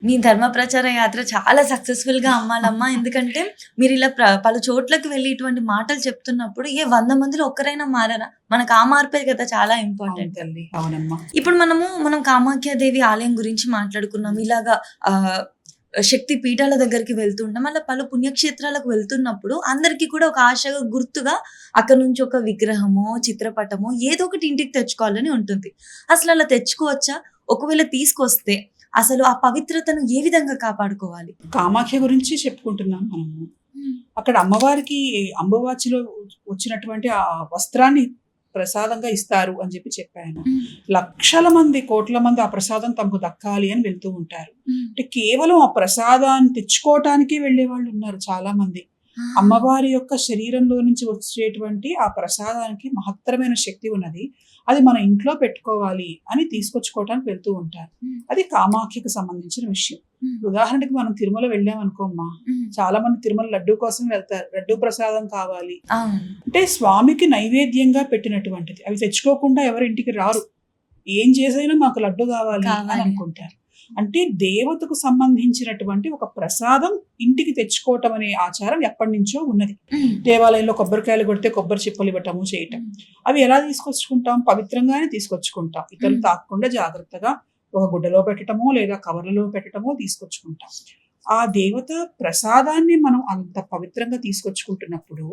మీ ధర్మ ప్రచార యాత్ర చాలా సక్సెస్‌ఫుల్‌గా అమ్మాలమ్మా. ఎందుకంటే మీరిలా పలు చోట్లకి వెళ్లి ఇటువంటి మాటలు చెప్తున్నప్పుడు 100 మందిలో ఒక్కరైనా మారరా? మనకు ఆ మార్పే కదా చాలా అవును ఇంపార్టెంట్. తల్లి. అవునమ్మా. ఇప్పుడు మనం కామాఖ్యాదేవి ఆలయం గురించి మాట్లాడుకున్నాం. ఇలాగా ఆహ్, శక్తి పీఠాల దగ్గరికి వెళ్తూ ఉంటాం. అలా పలు పుణ్యక్షేత్రాలకు వెళ్తున్నప్పుడు అందరికీ కూడా ఒక ఆశగా గుర్తుగా అక్కడి నుంచి ఒక విగ్రహమో, చిత్రపటమో ఏదో ఒకటి ఇంటికి తెచ్చుకోవాలని ఉంటుంది. అసలలా తెచ్చుకోవచ్చా? ఒకవేళ తీసుకొస్తే అసలు ఆ పవిత్రతను ఏ విధంగా కాపాడుకోవాలి? కామాఖ్య గురించి చెప్పుకుంటున్నాం మనము. హ్మ్. అక్కడ అమ్మవారికి అంబువాచిలో వచ్చినటువంటి ఆ వస్త్రాన్ని ప్రసాదంగా ఇస్తారు అని చెప్పాను. హ్మ్. లక్షల మంది, కోట్ల మంది ఆ ప్రసాదం తమకు దక్కాలి అని వెళ్తూ ఉంటారు. హ్మ్. అంటే కేవలం ఆ ప్రసాదాన్ని తెచ్చుకోవటానికే వెళ్ళేవాళ్ళు ఉన్నారు చాలా మంది. ఆ! అమ్మవారి యొక్క శరీరంలో నుంచి వచ్చేటువంటి ఆ ప్రసాదానికి మహత్తరమైన శక్తి ఉన్నది. అది మన ఇంట్లో పెట్టుకోవాలి అని తీసుకొచ్చుకోవటానికి వెళ్తూ ఉంటారు. హ్మ్. అది కామాఖ్యకు సంబంధించిన విషయం. హ్మ్. ఉదాహరణకి మనం తిరుమల వెళ్ళామనుకో అమ్మా, హ్మ్. చాలా మంది తిరుమల లడ్డూ కోసం వెళ్తారు. లడ్డూ ప్రసాదం కావాలి. అవును. అంటే స్వామికి నైవేద్యంగా పెట్టినటువంటిది. అవి తెచ్చుకోకుండా ఎవరు ఇంటికి రారు. ఏం చేసైనా మాకు లడ్డు కావాలి అని కావాలి. అనుకుంటారు. అంటే దేవతకు సంబంధించినటువంటి ఒక ప్రసాదం ఇంటికి తెచ్చుకోవటం అనే ఆచారం ఎప్పటినుంచో ఉన్నది. హ్మ్. దేవాలయంలో కొబ్బరికాయలు కొడితే కొబ్బరి చిప్పలు ఇవ్వటము చేయటం. హ్మ్. అవి ఎలా తీసుకొచ్చుకుంటాం? పవిత్రంగానే తీసుకొచ్చుకుంటాం. ఇతరులు తాకకుండా జాగ్రత్తగా ఒక గుడ్డలో పెట్టటమో లేదా కవర్లలో పెట్టటమో తీసుకొచ్చుకుంటాం. ఆ దేవత ప్రసాదాన్ని మనం అంత పవిత్రంగా తీసుకొచ్చుకుంటున్నప్పుడు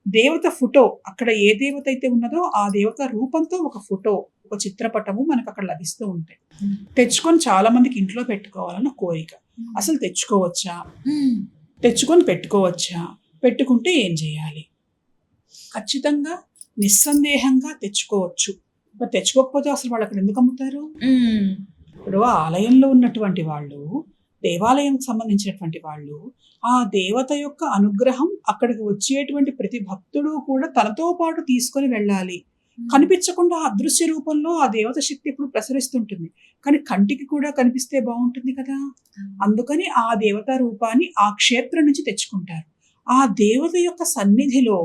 దేవత ఫోటో, అక్కడ ఏ దేవత అయితే ఉన్నదో ఆ దేవత రూపంతో ఒక ఫోటో, ఒక చిత్రపటము మనకు అక్కడ లభిస్తూ ఉంటాయి. హ్మ్. తెచ్చుకొని చాలా మందికి ఇంట్లో పెట్టుకోవాలన్న కోరిక. హ్మ్. అసలు తెచ్చుకోవచ్చా? హ్మ్. తెచ్చుకొని పెట్టుకోవచ్చా? పెట్టుకుంటే ఏం చేయాలి? ఖచ్చితంగా నిస్సందేహంగా తెచ్చుకోవచ్చు. మరి తెచ్చుకోకపోతే అసలు వాళ్ళు అక్కడ ఎందుకు అమ్ముతారు? హ్మ్. ఇప్పుడు ఆ ఆలయంలో ఉన్నటువంటి వాళ్ళు, దేవాలయంకి సంబంధించినటువంటి వాళ్ళు, ఆ దేవత యొక్క అనుగ్రహం అక్కడికి వచ్చేటువంటి ప్రతి భక్తుడు కూడా తనతో పాటు తీసుకొని వెళ్ళాలి. కనిపించకుండా అదృశ్య రూపంలో ఆ దేవత శక్తి ఎప్పుడు ప్రసరిస్తుంటుంది. కానీ కంటికి కూడా కనిపిస్తే బావుంటుంది కదా! అందుకని ఆ దేవతా రూపాన్ని ఆ క్షేత్రం నుంచి తెచ్చుకుంటారు. ఆ దేవత యొక్క సన్నిధిలో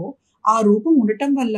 ఆ రూపం ఉండటం వల్ల,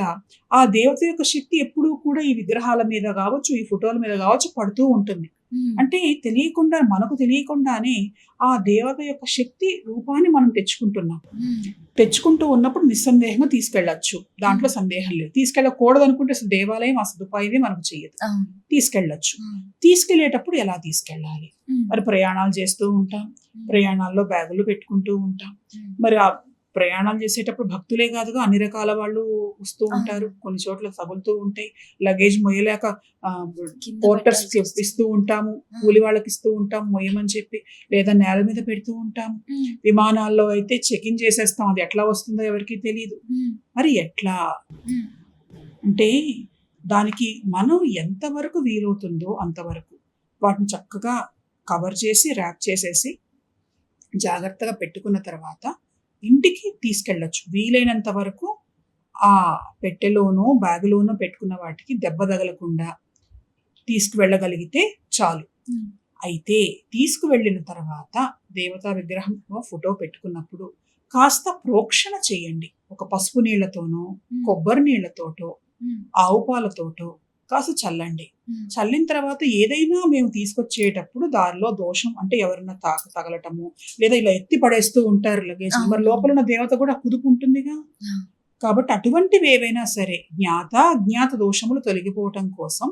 ఆ దేవత యొక్క శక్తి ఎప్పుడూ కూడా ఈ విగ్రహాల మీద గావచ్చు, ఈ ఫోటోల మీద గావచ్చు పడుతూ ఉంటుంది. హ్మ్. అంటే తెలియకుండా, మనకు తెలియకుండానే ఆ దేవత యొక్క శక్తి రూపాన్ని మనం తెచ్చుకుంటున్నాం. హ్మ్. తెచ్చుకుంటూ ఉన్నప్పుడు నిస్సందేహంగా తీసుకెళ్ళొచ్చు. దాంట్లో సందేహం లేదు. తీసుకెళ్ళకూడదనుకుంటే అసలు దేవాలయం ఆ సదుపాయమే మనకు చెయ్యదు. అవును. తీసుకెళ్ళొచ్చు. హ్మ్. తీసుకెళ్ళేటప్పుడు ఎలా తీసుకెళ్ళాలి? హ్మ్. మరి ప్రయాణాలు చేస్తూ ఉంటాం. ప్రయాణాల్లో బ్యాగులు పెట్టుకుంటూ ఉంటాం. హ్మ్. మరి ఆ ప్రయాణాలు చేసేటప్పుడు భక్తులే కాదుగా అన్ని రకాల వాళ్ళు వస్తూ ఉంటారు. అవును. కొన్ని చోట్ల తగులుతూ ఉంటాయి. లగేజ్ మొయ్యలేక ఆహ్, కింద పోర్టర్స్‌కి పెట్టాల్సొస్తుంది. ఇస్తూ ఉంటాము. ఆ! కూలి వాళ్ళకిస్తూ ఉంటాం మొయ్యమని చెప్పి. లేదా నేల మీద పెడుతూ ఉంటాము. హ్మ్. విమానాల్లో అయితే చెక్ ఇన్ చేసేస్తాం. అది ఎట్లా వస్తుందో ఎవరికీ తెలీదు. హ్మ్. మరి ఎట్లా? హ్మ్. అంటే దానికి మనం ఎంతవరకు వీలవుతుందో అంతవరకు వాటిని చక్కగా కవర్ చేసి, ర్యాప్ చేసేసి జాగ్రత్తగా పెట్టుకున్న తర్వాత ఇంటికి తీసుకెళ్ళొచ్చు. వీలైనంత వరకు ఆ పెట్టెలోనో, బ్యాగులోనో పెట్టుకున్న వాటికి దెబ్బ తగలకుండా తీసుకువెళ్ళగలిగితే చాలు. హ్మ్. అయితే తీసుకువెళ్ళిన తర్వాత దేవతా విగ్రహంలో ఫోటో పెట్టుకున్నప్పుడు కాస్త ప్రోక్షణ చేయండి. ఒక పసుపు నీళ్లతోనో, హ్మ్. కొబ్బరి నీళ్లతోటో, హ్మ్. ఆవు పాలతోటో కాస్త చల్లండి. హ్మ్. చల్లిన తర్వాత ఏదైనా మేము తీసుకొచ్చేటప్పుడు దారిలో దోషం అంటే ఎవరన్నా తగలటము, లేదా ఇలా ఎత్తి పడేస్తూ ఉంటారు లగేజ్‌ని. మరి అవును. లోపల ఉన్న దేవత కూడా కుదుపు ఉంటుందిగా. ఆ! కాబట్టి అటువంటివి ఏవైనా సరే జ్ఞాత, అజ్ఞాత దోషములు తొలగిపోవటం కోసం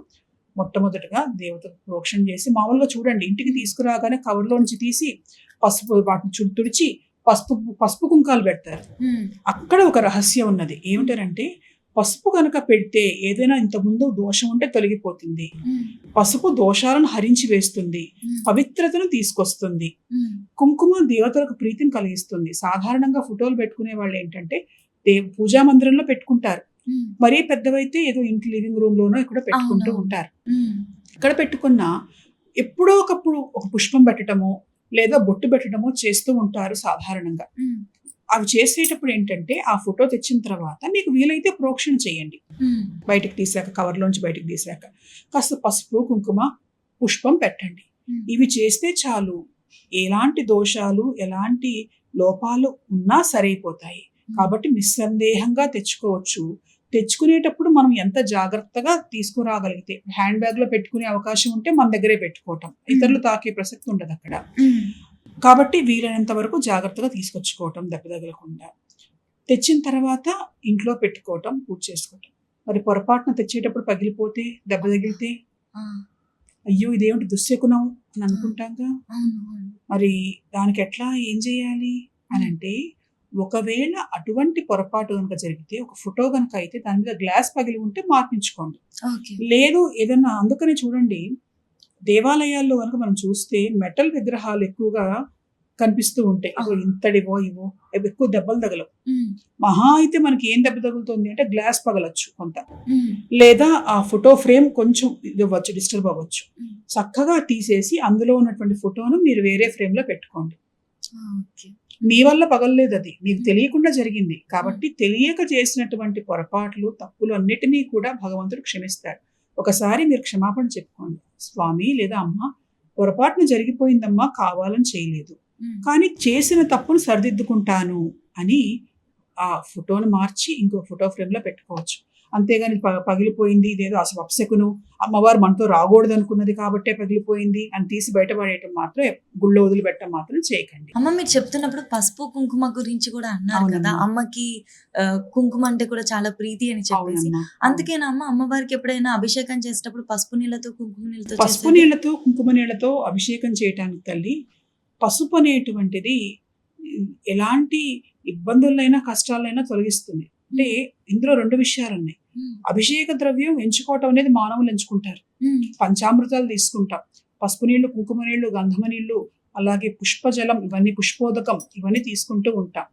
మొట్టమొదటగా దేవతకు ప్రోక్షణ చేసి మామూలుగా చూడండి ఇంటికి తీసుకురాగానే కవర్‌లో నుంచి తీసి పసుపు వాటిని తుడిచి పసుపు పసుపు కుంకాలు పెడతారు. హ్మ్. అక్కడ ఒక రహస్యం ఉన్నది. ఏమిటనంటే పసుపు గనక పెడితే ఏదైనా ఇంతకుముందు దోషం ఉంటే తొలగిపోతుంది. హ్మ్. పసుపు దోషాలను హరించి వేస్తుంది. హ్మ్. పవిత్రతను తీసుకొస్తుంది. హ్మ్. కుంకుమ దేవతలకు ప్రీతిని కలిగిస్తుంది. సాధారణంగా ఫోటోలు పెట్టుకునే వాళ్ళేంటంటే పూజా మందిరంలో పెట్టుకుంటారు. హ్మ్. మరీ పెద్దవైతే ఏదో ఇంటి లివింగ్ రూమ్‌లోనో ఎక్కడో పెట్టుకుంటూ అవునవును. ఉంటారు. హ్మ్. ఎక్కడ పెట్టుకున్నా ఎప్పుడో ఒకప్పుడు ఒక పుష్పం పెట్టటమో, లేదా బొట్టు పెట్టడమో చేస్తూ ఉంటారు సాధారణంగా. హ్మ్. అవి చేసేటప్పుడు ఏంటంటే, ఆ ఫోటో తెచ్చిన తర్వాత మీకు వీలైతే ప్రోక్షణ చేయండి. హ్మ్. బయటికి తీసాక, కవర్‌లోంచి బయటికి తీసాక. కాస్త పసుపు, కుంకుమ, పుష్పం పెట్టండి. హ్మ్. ఇవి చేస్తే చాలు. ఎలాంటి దోషాలు, ఎలాంటి లోపాలు ఉన్నా సరైపోతాయి. కాబట్టి నిస్సందేహంగా తెచ్చుకోవచ్చు. తెచ్చుకునేటప్పుడు మనం ఎంత జాగ్రత్తగా తీసుకురాగలిగితే, హ్యాండ్ బ్యాగ్‌లో పెట్టుకునే అవకాశం ఉంటే మన దగ్గరే పెట్టుకోవటం. ఇతరులు తాకే ప్రసక్తి ఉండదక్కడ. కాబట్టి వీలైనంత వరకు జాగ్రత్తగా తీసుకొచ్చుకోవటం దెబ్బ తగలకుండా. తెచ్చిన తర్వాత ఇంట్లో పెట్టుకోవటం, పూజ చేసుకోవటం. మరి పొరపాటున తెచ్చేటప్పుడు పగిలిపోతే, దెబ్బ తగిలితే, అయ్యో! ఇదేమిటి దుశ్శకునం అని అనుకుంటాంగా. మరి దానికి ఎట్లా, ఏం చేయాలి అనంటే, ఒకవేళ అటువంటి పొరపాటు గనుక జరిగితే, ఒక ఫోటో గనుక అయితే దాని మీద గ్లాస్ పగిలి ఉంటే మార్పించుకోండి. లేదు ఏదన్నా, అందుకనే చూడండి దేవాలయాల్లో గనుక మనం చూస్తే మెటల్ విగ్రహాలు ఎక్కువగా కనిపిస్తూ ఉంటాయి. ఇంతడివో ఇవో అవి ఎక్కువ దెబ్బలు తగలవు. మహా అయితే మనకి ఏం దెబ్బ తగులుతుంది అంటే గ్లాస్ పగలొచ్చు కొంత, లేదా ఆ ఫోటో ఫ్రేమ్ కొంచెం ఇది అవ్వచ్చు, డిస్టర్బ్ అవ్వచ్చు. చక్కగా తీసేసి అందులో ఉన్నటువంటి ఫోటోను మీరు వేరే ఫ్రేమ్ లో పెట్టుకోండి. మీ వల్ల పగలలేదు, అది మీకు తెలియకుండా జరిగింది కాబట్టి తెలియక చేసినటువంటి పొరపాట్లు, తప్పులు అన్నిటినీ కూడా భగవంతుడు క్షమిస్తాడు. ఒకసారి మీరు క్షమాపణ చెప్పుకోండి, స్వామి లేదా అమ్మ పొరపాటున జరిగిపోయిందమ్మా, కావాలని చేయలేదు, కానీ చేసిన తప్పును సరిదిద్దుకుంటాను అని ఆ ఫోటోను మార్చి ఇంకో ఫోటో ఫ్రేమ్ లో పెట్టుకోవచ్చు. అంతేగాని పగిలిపోయింది ఇదేదో అసలు అప్సెకును, అమ్మవారు మనతో రాకూడదు అనుకున్నది కాబట్టే పగిలిపోయింది అని తీసి బయటపడేయటం మాత్రం, గుళ్ళో వదిలిపెట్టడం మాత్రం చేయకండి. అమ్మ మీరు చెప్తున్నప్పుడు పసుపు కుంకుమ గురించి కూడా అన్నారు కదా, అమ్మకి కుంకుమ అంటే కూడా చాలా ప్రీతి అని చెప్పేసి. అందుకేనా అమ్మ అమ్మవారికి ఎప్పుడైనా అభిషేకం చేసేటప్పుడు పసుపు నీళ్ళతో కుంకుమ నీళ్ళతో పసుపు నీళ్ళతో కుంకుమ నీళ్ళతో అభిషేకం చేయటానికి తల్లి, పసుపు అనేటువంటిది ఎలాంటి ఇబ్బందులైనా కష్టాలైనా తొలగిస్తుంది. అంటే ఇందులో రెండు విషయాలు ఉన్నాయి. అభిషేక ద్రవ్యం ఎంచుకోవటం అనేది మానవులు ఎంచుకుంటారు. పంచామృతాలు తీసుకుంటాం, పసుపు నీళ్లు, కుంకుమ నీళ్లు, గంధమ నీళ్లు, అలాగే పుష్పజలం, ఇవన్నీ పుష్పోదకం, ఇవన్నీ తీసుకుంటూ ఉంటాం.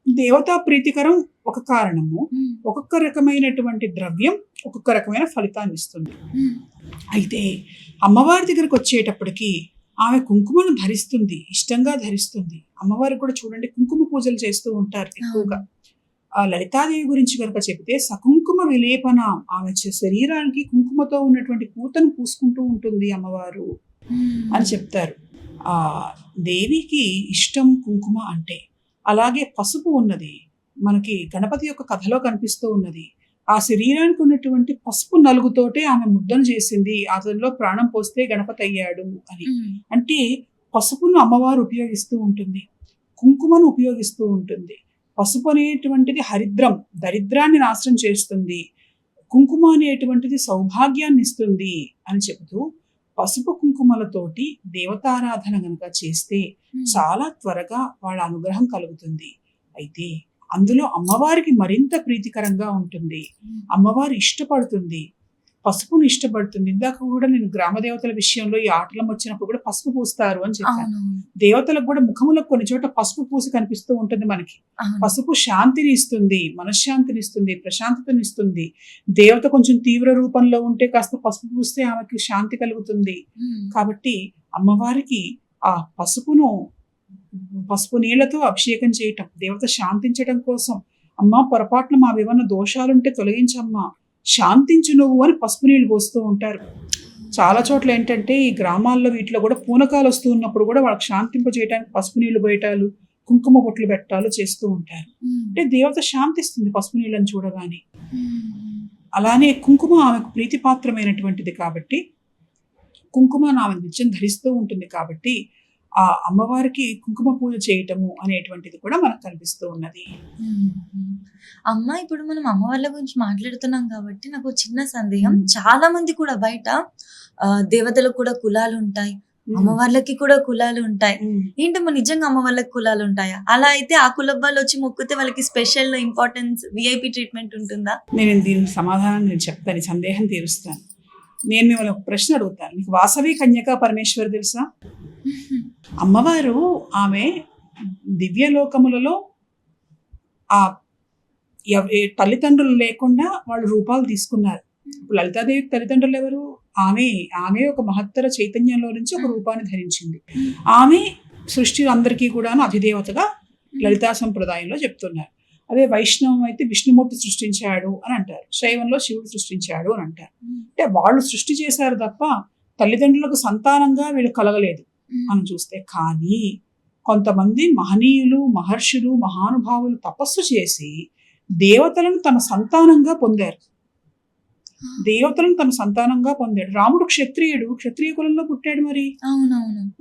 దేవతా ప్రీతికరం ఒక కారణము, ఒక్కొక్క రకమైనటువంటి ద్రవ్యం ఒక్కొక్క రకమైన ఫలితాన్ని ఇస్తుంది. అయితే అమ్మవారి దగ్గరకు వచ్చేటప్పటికి ఆమె కుంకుమను ధరిస్తుంది, ఇష్టంగా ధరిస్తుంది. అమ్మవారికి కూడా చూడండి కుంకుమ పూజలు చేస్తూ ఉంటారు ఎక్కువగా. ఆ లలితాదేవి గురించి కనుక చెబితే సకుంకుమ విలేపన, ఆమె శరీరానికి కుంకుమతో ఉన్నటువంటి పూతను పూసుకుంటూ ఉంటుంది అమ్మవారు అని చెప్తారు. ఆ దేవికి ఇష్టం కుంకుమ అంటే. అలాగే పసుపు ఉన్నది, మనకి గణపతి యొక్క కథలో కనిపిస్తూ ఉన్నది. ఆ శరీరానికి ఉన్నటువంటి పసుపు నలుగుతోటే ఆమె ముద్దను చేసింది, అతనిలో ప్రాణం పోస్తే గణపతి అయ్యాడు అని. అంటే పసుపును అమ్మవారు ఉపయోగిస్తూ ఉంటుంది, కుంకుమను ఉపయోగిస్తూ ఉంటుంది. పసుపు అనేటువంటిది హరిద్రం, దరిద్రాన్ని నాశనం చేస్తుంది. కుంకుమ అనేటువంటిది సౌభాగ్యాన్ని ఇస్తుంది అని చెబుతూ, పసుపు కుంకుమలతోటి దేవతారాధన గనక చేస్తే చాలా త్వరగా వాళ్ళ అనుగ్రహం కలుగుతుంది. అయితే అందులో అమ్మవారికి మరింత ప్రీతికరంగా ఉంటుంది, అమ్మవారు ఇష్టపడుతుంది, పసుపును ఇష్టపడుతుంది. ఇందాక కూడా నేను గ్రామ దేవతల విషయంలో ఈ ఆటలం వచ్చినప్పుడు కూడా పసుపు పూస్తారు అని చెప్పాను. దేవతలకు కూడా ముఖములకు కొన్ని చోట పసుపు పూసి కనిపిస్తూ ఉంటుంది మనకి. పసుపు శాంతిని ఇస్తుంది, మనశ్శాంతిని ఇస్తుంది, ప్రశాంతతని ఇస్తుంది. దేవత కొంచెం తీవ్ర రూపంలో ఉంటే కాస్త పసుపు పూస్తే ఆమెకి శాంతి కలుగుతుంది. కాబట్టి అమ్మవారికి ఆ పసుపు నీళ్లతో అభిషేకం చేయటం, దేవత శాంతించడం కోసం, అమ్మ పొరపాట్లు మా ఏమన్నా దోషాలుంటే తొలగించమ్మా, శాంతించు నువ్వు అని పసుపు నీళ్ళు పోస్తూ ఉంటారు. చాలా చోట్ల ఏంటంటే ఈ గ్రామాల్లో వీటిలో కూడా పూనకాలు వస్తూ ఉన్నప్పుడు కూడా వాళ్ళకి శాంతింప చేయడానికి పసుపు నీళ్లు బయటాలు, కుంకుమ బొట్లు పెట్టాలు చేస్తూ ఉంటారు. అంటే దేవత శాంతిస్తుంది పసుపు నీళ్ళని చూడగానే. అలానే కుంకుమ ఆమెకు ప్రీతిపాత్రమైనటువంటిది కాబట్టి, కుంకుమను ఆమె నిత్యం ధరిస్తూ ఉంటుంది కాబట్టి ఆ అమ్మవారికి కుంకుమ పూజ చేయటము అనేటువంటిది కూడా మనకు కనిపిస్తూ ఉన్నది. అమ్మ ఇప్పుడు మనం అమ్మవార్ల గురించి మాట్లాడుతున్నాం కాబట్టి నాకు చిన్న సందేహం. చాలా మంది కూడా బయట దేవతలకు కూడా కులాలు ఉంటాయి, అమ్మవార్లకి కూడా కులాలు ఉంటాయి. ఏంటమ్మా నిజంగా అమ్మవార్లకి కులాలు ఉంటాయా? అలా అయితే ఆ కులం వాళ్ళు వచ్చి మొక్కితే వాళ్ళకి స్పెషల్ ఇంపార్టెన్స్, విఐపి ట్రీట్మెంట్ ఉంటుందా? నేను దీనికి సమాధానం నేను చెప్తాను, సందేహం తీరుస్తాను. నేను మిమ్మల్ని ఒక ప్రశ్న అడుగుతాను. మీకు వాసవి కన్యకా పరమేశ్వరి తెలుసా? అమ్మవారు ఆమె దివ్యలోకములలో ఆ తల్లిదండ్రులు లేకుండా వాళ్ళు రూపాలు తీసుకున్నారు. ఇప్పుడు లలితాదేవికి తల్లిదండ్రులు ఎవరు? ఆమె ఒక మహత్తర చైతన్యంలో నుంచి ఒక రూపాన్ని ధరించింది. ఆమె సృష్టి అందరికీ కూడా అధిదేవతగా లలితా సంప్రదాయంలో చెప్తున్నారు. అదే వైష్ణవం అయితే విష్ణుమూర్తి సృష్టించాడు అని అంటారు, శైవంలో శివుడు సృష్టించాడు అని అంటారు. అంటే వాళ్ళు సృష్టి చేశారు తప్ప తల్లిదండ్రులకు సంతానంగా వీళ్ళు కలగలేదు అని చూస్తే. కానీ కొంతమంది మహనీయులు, మహర్షులు, మహానుభావులు తపస్సు చేసి దేవతలను తన సంతానంగా పొందారు. దేవతలను తన సంతానంగా పొందాడు. రాముడు క్షత్రియుడు, క్షత్రియ కులంలో పుట్టాడు.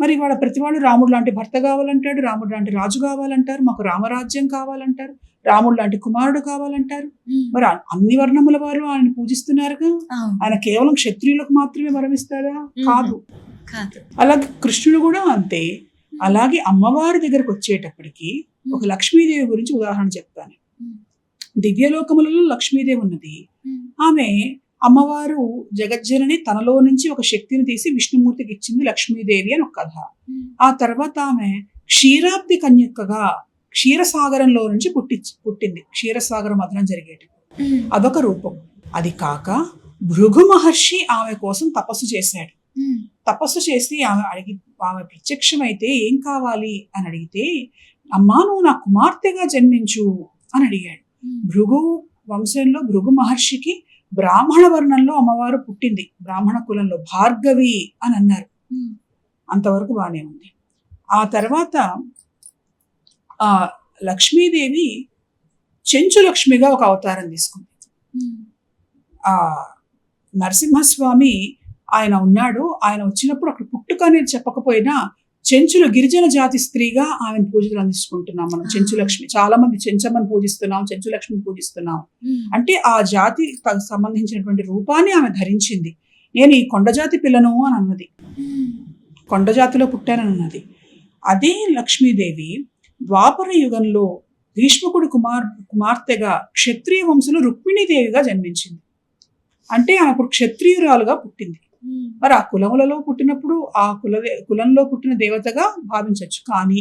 మరి వాళ్ళ ప్రతివాడు రాముడు లాంటి భర్త కావాలంటాడు, రాముడు లాంటి రాజు కావాలంటారు, మాకు రామరాజ్యం కావాలంటారు, రాముడు లాంటి కుమారుడు కావాలంటారు. మరి అన్ని వర్ణముల వారు ఆయన పూజిస్తున్నారుగా. ఆయన కేవలం క్షత్రియులకు మాత్రమే వరమిస్తాడా? కాదు. అలాగే కృష్ణుడు కూడా అంతే. అలాగే అమ్మవారి దగ్గరకు వచ్చేటప్పటికి ఒక లక్ష్మీదేవి గురించి ఉదాహరణ చెప్తాను. దివ్యలోకములలో లక్ష్మీదేవి ఉన్నది. ఆమె అమ్మవారు జగజ్జనని తనలో నుంచి ఒక శక్తిని తీసి విష్ణుమూర్తికి ఇచ్చింది లక్ష్మీదేవి అని ఒక కథ. ఆ తర్వాత ఆమె క్షీరాబ్ది కన్యకగా క్షీరసాగరంలో నుంచి పుట్టింది. క్షీరసాగర మథనం జరిగేటప్పుడు అదొక రూపం. అది కాక భృగు మహర్షి ఆమె కోసం తపస్సు చేశాడు. తపస్సు చేసి ఆమె ప్రత్యక్షమైతే ఏం కావాలి అని అడిగితే, అమ్మా నువ్వు నా కుమార్తెగా జన్మించు అని అడిగాడు. భృగు వంశంలో భృగు మహర్షికి బ్రాహ్మణ వర్ణంలో అమ్మవారు పుట్టింది. బ్రాహ్మణ కులంలో భార్గవి అని అన్నారు. అంతవరకు బానే ఉంది. ఆ తర్వాత ఆ లక్ష్మీదేవి చెంచు లక్ష్మిగా ఒక అవతారం తీసుకుంది. ఆ నరసింహస్వామి ఆయన ఉన్నాడు. ఆయన వచ్చినప్పుడు అక్కడ పుట్టుక అనేది చెప్పకపోయినా చెంచులు గిరిజన జాతి స్త్రీగా ఆమెను పూజలు అందించుకుంటున్నాం మనం. చెంచు లక్ష్మి, చాలా మంది చెంచమ్మని పూజిస్తున్నాం, చెంచు లక్ష్మిని పూజిస్తున్నాం. అంటే ఆ జాతి సంబంధించినటువంటి రూపాన్ని ఆమె ధరించింది. నేను ఈ కొండజాతి పిల్లను అని అన్నది, కొండజాతిలో పుట్టానని అన్నది. అదే లక్ష్మీదేవి ద్వాపర యుగంలో భీష్మకుడి కుమార్తెగా క్షత్రియ వంశంలో రుక్మిణీదేవిగా జన్మించింది. అంటే ఆమె ఇప్పుడు క్షత్రియురాలుగా పుట్టింది. మరి ఆ కులములలో పుట్టినప్పుడు ఆ కులంలో పుట్టిన దేవతగా భావించవచ్చు. కానీ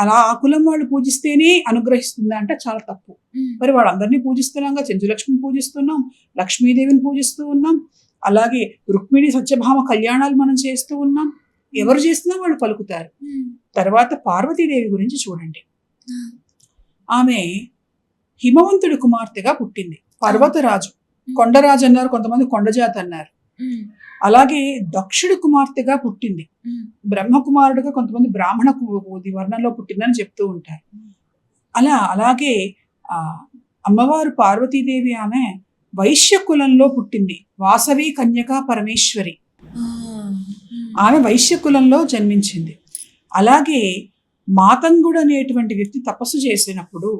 అలా ఆ కులం వాళ్ళు పూజిస్తేనే అనుగ్రహిస్తుందా అంటే చాలా తప్పు. మరి వాళ్ళందరినీ పూజిస్తున్నాంగా, చెంచులక్ష్మిని పూజిస్తున్నాం, లక్ష్మీదేవిని పూజిస్తూ ఉన్నాం, అలాగే రుక్మిణి సత్యభామ కళ్యాణాలు మనం చేస్తూ ఉన్నాం. ఎవరు చేసినా వాళ్ళు పలుకుతారు. తర్వాత పార్వతీదేవి గురించి చూడండి. ఆమె హిమవంతుడి కుమార్తెగా పుట్టింది. పర్వతరాజు, కొండరాజు అన్నారు, కొంతమంది కొండజాతి అన్నారు. అలాగే దక్షుడి కుమార్తెగా పుట్టింది. బ్రహ్మకుమారుడుగా కొంతమంది బ్రాహ్మణ వర్ణంలో పుట్టిందని చెప్తూ ఉంటారు. అలాగే అమ్మవారు పార్వతీదేవి ఆమె వైశ్య కులంలో పుట్టింది. వాసవి కన్యక పరమేశ్వరి, ఆమె వైశ్య కులంలో జన్మించింది. అలాగే మాతంగుడు అనేటువంటి వ్యక్తి తపస్సు చేసినప్పుడు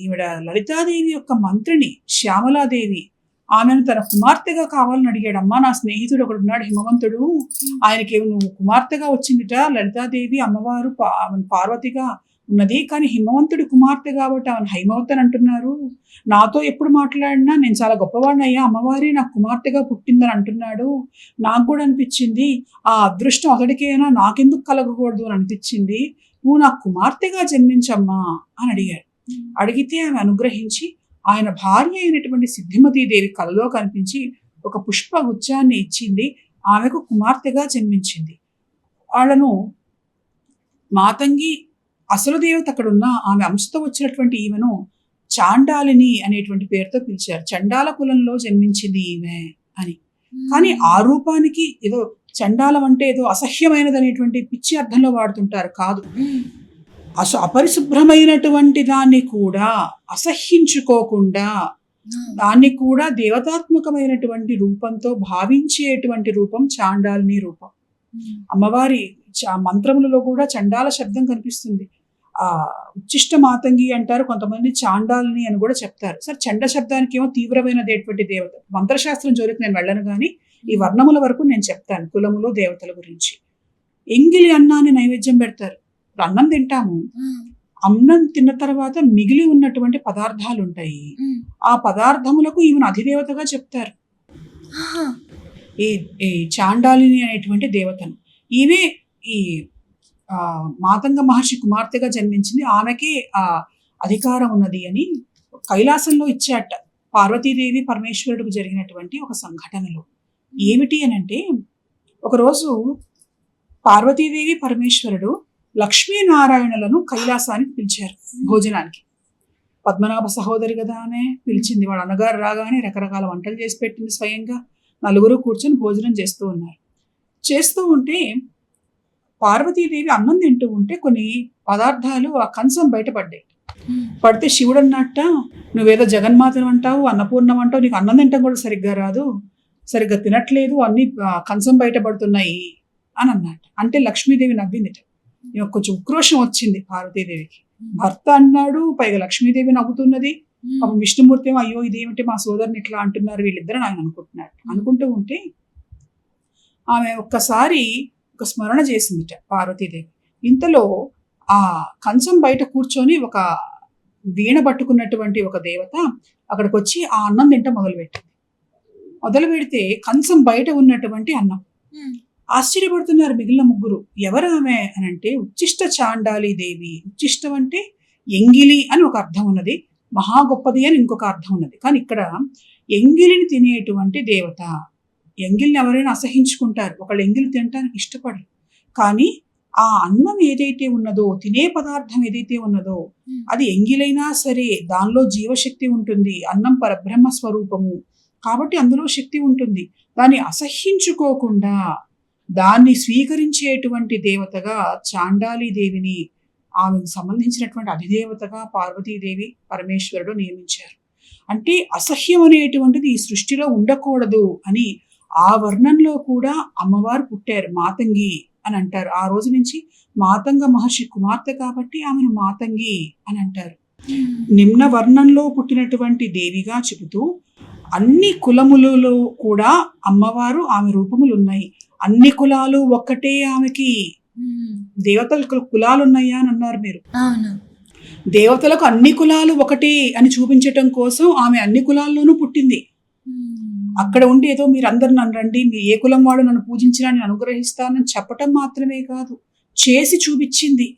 ఈవిడ లలితాదేవి యొక్క మంత్రిని శ్యామలాదేవి ఆమెను తన కుమార్తెగా కావాలని అడిగాడు. అమ్మా నా స్నేహితుడు ఒకడు ఉన్నాడు హిమవంతుడు, ఆయనకి నువ్వు కుమార్తెగా వచ్చిందిట. లలితాదేవి అమ్మవారు ఆమెను పార్వతిగా ఉన్నది, కానీ హిమవంతుడి కుమార్తె కాబట్టి ఆమెను హైమవతి అని అంటున్నారు. నాతో ఎప్పుడు మాట్లాడినా నేను చాలా గొప్పవాడిని అయ్యా, అమ్మవారి నాకు కుమార్తెగా పుట్టిందని అంటున్నాడు. నాకు కూడా అనిపించింది ఆ అదృష్టం అతడికైనా నాకెందుకు కలగకూడదు అని అనిపించింది. నువ్వు నాకు కుమార్తెగా జన్మించమ్మా అని అడిగాడు. అడిగితే ఆమె అనుగ్రహించి ఆయన భార్య అయినటువంటి సిద్ధిమతీదేవి కలలో కనిపించి ఒక పుష్ప గుచ్చాన్ని ఇచ్చింది. ఆమెకు కుమార్తెగా జన్మించింది. వాళ్ళను మాతంగి అసలు దేవత అక్కడ ఉన్న ఆమె అంశతో వచ్చినటువంటి ఈమెను చాండాలిని అనేటువంటి పేరుతో పిలిచారు. చండాల కులంలో జన్మించింది ఈమె అని. కానీ ఆ రూపానికి ఏదో చండాలం అంటే ఏదో అసహ్యమైనది అనేటువంటి పిచ్చి అర్థంలో వాడుతుంటారు. కాదు, అపరిశుభ్రమైనటువంటి దాన్ని కూడా అసహ్యించుకోకుండా దాన్ని కూడా దేవతాత్మకమైనటువంటి రూపంతో భావించేటువంటి రూపం చాండాలిని రూపం. అమ్మవారి మంత్రములలో కూడా చండాల శబ్దం కనిపిస్తుంది. ఉచ్చిష్ట మాతంగి అంటారు, కొంతమంది చాండాలిని అని కూడా చెప్తారు. సరే, చండ శబ్దానికి ఏమో తీవ్రమైనటువంటి దేవత. మంత్రశాస్త్రం జోలికి నేను వెళ్ళను, కానీ ఈ వర్ణముల వరకు నేను చెప్తాను కులములో దేవతల గురించి. ఎంగిలి అన్నాన్ని నైవేద్యం పెడతారు. అన్నం తింటాము, అన్నం తిన్న తర్వాత మిగిలి ఉన్నటువంటి పదార్థాలు ఉంటాయి. ఆ పదార్థములకు ఈమెను అధిదేవతగా చెప్తారు, ఈ చాండాలిని అనేటువంటి దేవతను. ఈమె ఈ మాతంగ మహర్షి కుమార్తెగా జన్మించింది. ఆమెకి ఆ అధికారం ఉన్నది అని కైలాసంలో ఇచ్చాట పార్వతీదేవి పరమేశ్వరుడికి జరిగినటువంటి ఒక సంఘటనలో. ఏమిటి అని అంటే, ఒకరోజు పార్వతీదేవి పరమేశ్వరుడు లక్ష్మీనారాయణులను కైలాసానికి పిలిచారు భోజనానికి. పద్మనాభ సహోదరి కదా ఆమె పిలిచింది. వాళ్ళ అన్నగారు రాగానే రకరకాల వంటలు చేసి పెట్టింది స్వయంగా. నలుగురు కూర్చొని భోజనం చేస్తూ ఉన్నారు. చేస్తూ ఉంటే పార్వతీదేవి అన్నం తింటూ ఉంటే కొన్ని పదార్థాలు ఆ కంచం బయటపడ్డాయి. పడితే శివుడు అన్నట్ట, నువ్వేదో జగన్మాతను అంటావు, అన్నపూర్ణం అంటావు, నీకు అన్నం తింటాం కూడా సరిగ్గా రాదు, సరిగ్గా తినట్లేదు, అన్ని కంచం బయటపడుతున్నాయి అని అన్నట్ట. అంటే లక్ష్మీదేవి నవ్విందిట. కొంచెం ఉక్రోషం వచ్చింది పార్వతీదేవికి. భర్త అన్నాడు, పైగా లక్ష్మీదేవి నవ్వుతున్నది. పాపం విష్ణుమూర్తి ఏమో అయ్యో ఇదేమిటి మా సోదరుని ఇట్లా అంటున్నారు వీళ్ళిద్దరు ఆయన అనుకుంటున్నాడు. అనుకుంటూ ఉంటే ఆమె ఒక్కసారి ఒక స్మరణ చేసిందిట పార్వతీదేవి. ఇంతలో ఆ కంచం బయట కూర్చొని ఒక వీణ పట్టుకున్నటువంటి ఒక దేవత అక్కడికి వచ్చి ఆ అన్నం తింట మొదలుపెట్టింది. మొదలు పెడితే కంచం బయట ఉన్నటువంటి అన్నం. ఆశ్చర్యపడుతున్నారు మిగిలిన ముగ్గురు. ఎవరు ఆమె అని అంటే ఉచ్చిష్ట చాండాలి దేవి. ఉచ్చిష్టం అంటే ఎంగిలి అని ఒక అర్థం ఉన్నది, మహా గొప్పది అని ఇంకొక అర్థం ఉన్నది. కానీ ఇక్కడ ఎంగిలిని తినేటువంటి దేవత. ఎంగిలిని ఎవరైనా అసహించుకుంటారు, ఒకళ్ళు ఎంగిలి తినడానికి ఇష్టపడరు. కానీ ఆ అన్నం ఏదైతే ఉన్నదో, తినే పదార్థం ఏదైతే ఉన్నదో, అది ఎంగిలైనా సరే దానిలో జీవశక్తి ఉంటుంది. అన్నం పరబ్రహ్మ స్వరూపము కాబట్టి అందులో శక్తి ఉంటుంది. దాన్ని అసహ్యించుకోకుండా దాన్ని స్వీకరించేటువంటి దేవతగా చాండాలి దేవిని, ఆమెకు సంబంధించినటువంటి అధిదేవతగా పార్వతీదేవి పరమేశ్వరుడు నియమించారు. అంటే అసహ్యం అనేటువంటిది ఈ సృష్టిలో ఉండకూడదు అని ఆ వర్ణంలో కూడా అమ్మవారు పుట్టారు. మాతంగి అని అంటారు. ఆ రోజు నుంచి మాతంగ మహర్షి కుమార్తె కాబట్టి ఆమెను మాతంగి అని అంటారు. నిమ్న వర్ణంలో పుట్టినటువంటి దేవిగా చెబుతూ అన్ని కులములలో కూడా అమ్మవారు ఆమె రూపములు ఉన్నాయి. అన్ని కులాలు ఒక్కటే ఆమెకి. దేవతలకు కులాలు ఉన్నాయా అని అన్నారు మీరు. దేవతలకు అన్ని కులాలు ఒకటే అని చూపించటం కోసం ఆమె అన్ని కులాల్లోనూ పుట్టింది. అక్కడ ఉండి ఏదో మీరు అందరు నన్ను రండి, మీ ఏ కులం వాడు నన్ను పూజించినా నేను అనుగ్రహిస్తానని చెప్పటం మాత్రమే కాదు, చేసి చూపించింది.